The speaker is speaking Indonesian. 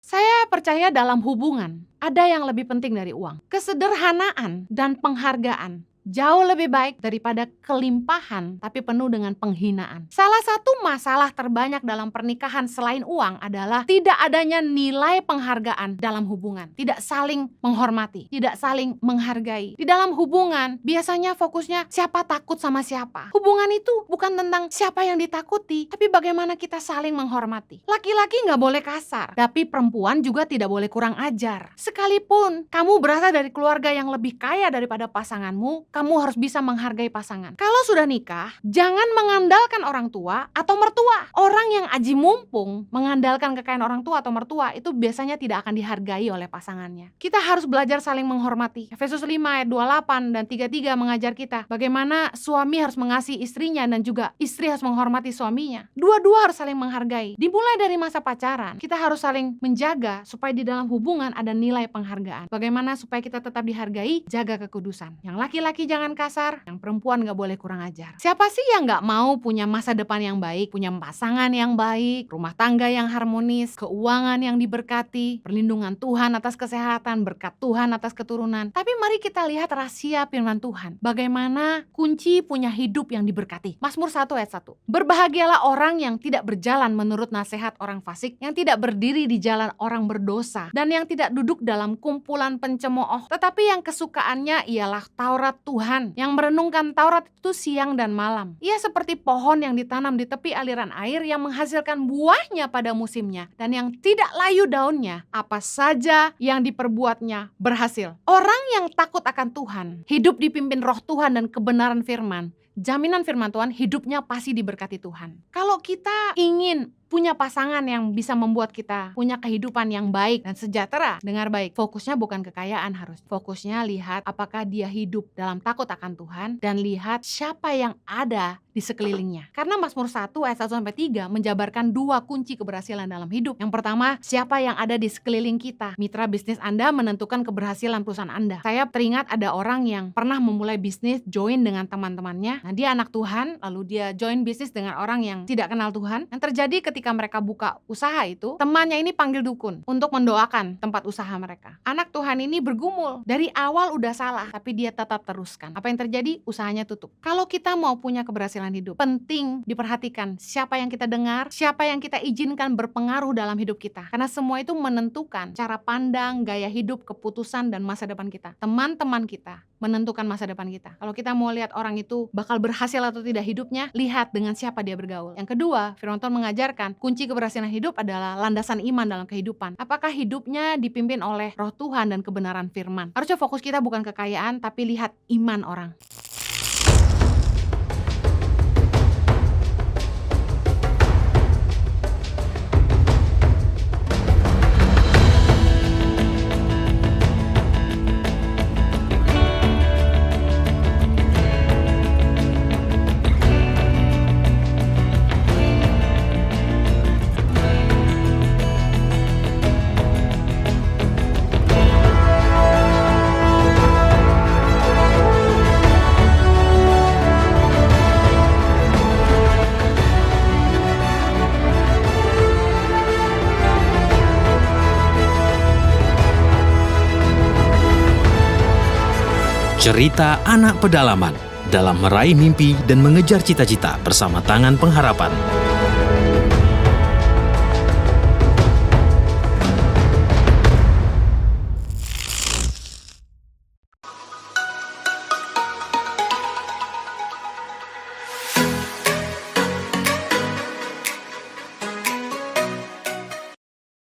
Saya percaya dalam hubungan, ada yang lebih penting dari uang. Kesederhanaan dan penghargaan jauh lebih baik daripada kelimpahan tapi penuh dengan penghinaan. Salah satu masalah terbanyak dalam pernikahan selain uang adalah tidak adanya nilai penghargaan dalam hubungan. Tidak saling menghormati, tidak saling menghargai. Di dalam hubungan, biasanya fokusnya siapa takut sama siapa. Hubungan itu bukan tentang siapa yang ditakuti, tapi bagaimana kita saling menghormati. Laki-laki nggak boleh kasar, tapi perempuan juga tidak boleh kurang ajar. Sekalipun kamu berasal dari keluarga yang lebih kaya daripada pasanganmu, kamu harus bisa menghargai pasangan. Kalau sudah nikah, jangan mengandalkan orang tua atau mertua. Orang yang aji mumpung mengandalkan kekayaan orang tua atau mertua itu biasanya tidak akan dihargai oleh pasangannya. Kita harus belajar saling menghormati. Efesus 5 ayat 28 dan 33 mengajar kita bagaimana suami harus mengasihi istrinya dan juga istri harus menghormati suaminya. Dua-dua harus saling menghargai. Dimulai dari masa pacaran, kita harus saling menjaga supaya di dalam hubungan ada nilai penghargaan. Bagaimana supaya kita tetap dihargai? Jaga kekudusan. Yang laki-laki jangan kasar, yang perempuan gak boleh kurang ajar. Siapa sih yang gak mau punya masa depan yang baik, punya pasangan yang baik, rumah tangga yang harmonis, keuangan yang diberkati, perlindungan Tuhan atas kesehatan, berkat Tuhan atas keturunan. Tapi mari kita lihat rahasia firman Tuhan. Bagaimana kunci punya hidup yang diberkati. Mazmur 1 ayat 1. Berbahagialah orang yang tidak berjalan menurut nasihat orang fasik, yang tidak berdiri di jalan orang berdosa, dan yang tidak duduk dalam kumpulan pencemooh, tetapi yang kesukaannya ialah Taurat Tuhan, yang merenungkan Taurat itu siang dan malam. Ia seperti pohon yang ditanam di tepi aliran air yang menghasilkan buahnya pada musimnya dan yang tidak layu daunnya. Apa saja yang diperbuatnya berhasil. Orang yang takut akan Tuhan, hidup dipimpin Roh Tuhan dan kebenaran firman, jaminan firman Tuhan, hidupnya pasti diberkati Tuhan. Kalau kita ingin punya pasangan yang bisa membuat kita punya kehidupan yang baik dan sejahtera, dengar baik, fokusnya bukan kekayaan, harus fokusnya lihat apakah dia hidup dalam takut akan Tuhan dan lihat siapa yang ada di sekelilingnya. Karena Mazmur 1 ayat 1-3 menjabarkan dua kunci keberhasilan dalam hidup. Yang pertama, siapa yang ada di sekeliling kita. Mitra bisnis Anda menentukan keberhasilan perusahaan Anda. Saya teringat ada orang yang pernah memulai bisnis, join dengan teman-temannya. Nah, dia anak Tuhan, lalu dia join bisnis dengan orang yang tidak kenal Tuhan. Yang terjadi ketika mereka buka usaha itu, temannya ini panggil dukun untuk mendoakan tempat usaha mereka. Anak Tuhan ini bergumul, dari awal udah salah, tapi dia tetap teruskan. Apa yang terjadi? Usahanya tutup. Kalau kita mau punya keberhasilan hidup, penting diperhatikan siapa yang kita dengar, siapa yang kita izinkan berpengaruh dalam hidup kita. Karena semua itu menentukan cara pandang, gaya hidup, keputusan, dan masa depan kita. Teman-teman kita menentukan masa depan kita. Kalau kita mau lihat orang itu bakal berhasil atau tidak hidupnya, lihat dengan siapa dia bergaul. Yang kedua, firman Tuhan mengajarkan kunci keberhasilan hidup adalah landasan iman dalam kehidupan. Apakah hidupnya dipimpin oleh Roh Tuhan dan kebenaran firman? Harusnya fokus kita bukan kekayaan, tapi lihat iman orang. Cerita anak pedalaman dalam meraih mimpi dan mengejar cita-cita bersama Tangan Pengharapan.